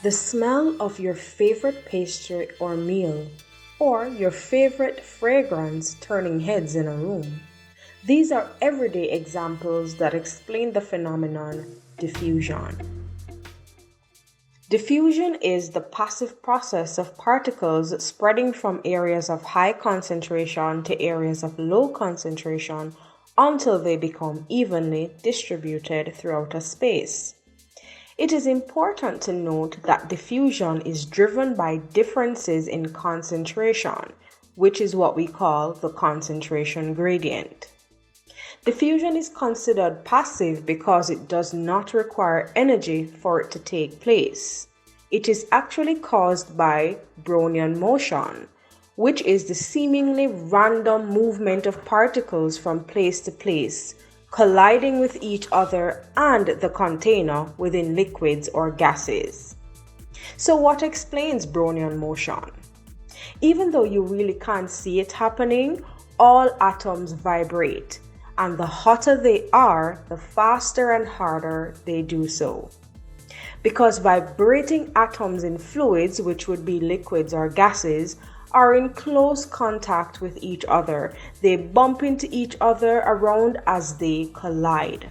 The smell of your favorite pastry or meal, or your favorite fragrance turning heads in a room. These are everyday examples that explain the phenomenon diffusion. Diffusion is the passive process of particles spreading from areas of high concentration to areas of low concentration until they become evenly distributed throughout a space. It is important to note that diffusion is driven by differences in concentration, which is what we call the concentration gradient. Diffusion is considered passive because it does not require energy for it to take place. It is actually caused by Brownian motion, which is the seemingly random movement of particles from place to place, colliding with each other and the container within liquids or gases. So what explains Brownian motion? Even though you really can't see it happening, all atoms vibrate, and the hotter they are, the faster and harder they do so. Because vibrating atoms in fluids, which would be liquids or gases, are in close contact with each other. They bump into each other around as they collide.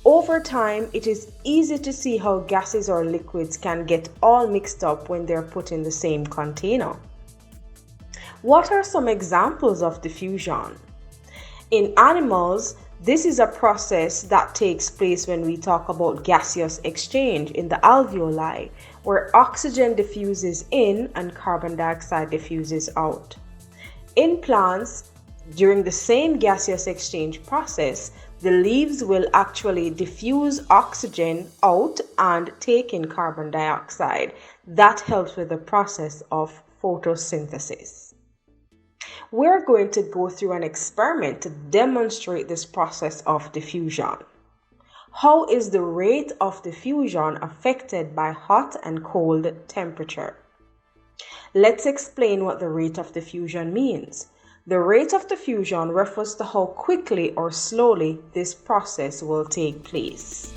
Over time, it is easy to see how gases or liquids can get all mixed up when they're put in the same container. What are some examples of diffusion? In animals, this is a process that takes place when we talk about gaseous exchange in the alveoli, where oxygen diffuses in and carbon dioxide diffuses out. In plants, during the same gaseous exchange process, the leaves will actually diffuse oxygen out and take in carbon dioxide. That helps with the process of photosynthesis. We're going to go through an experiment to demonstrate this process of diffusion. How is the rate of diffusion affected by hot and cold temperature? Let's explain what the rate of diffusion means. The rate of diffusion refers to how quickly or slowly this process will take place.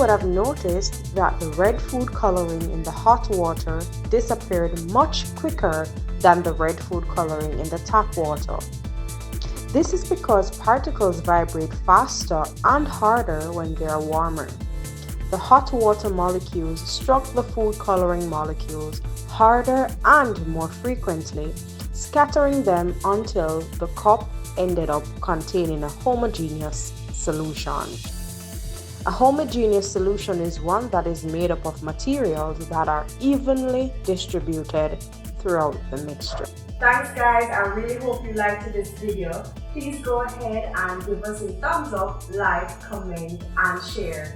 Have noticed that the red food coloring in the hot water disappeared much quicker than the red food coloring in the tap water. This is because particles vibrate faster and harder when they are warmer. The hot water molecules struck the food coloring molecules harder and more frequently, scattering them until the cup ended up containing a homogeneous solution. A homogeneous solution is one that is made up of materials that are evenly distributed throughout the mixture. Thanks guys, I really hope you liked this video. Please go ahead and give us a thumbs up, like, comment and share.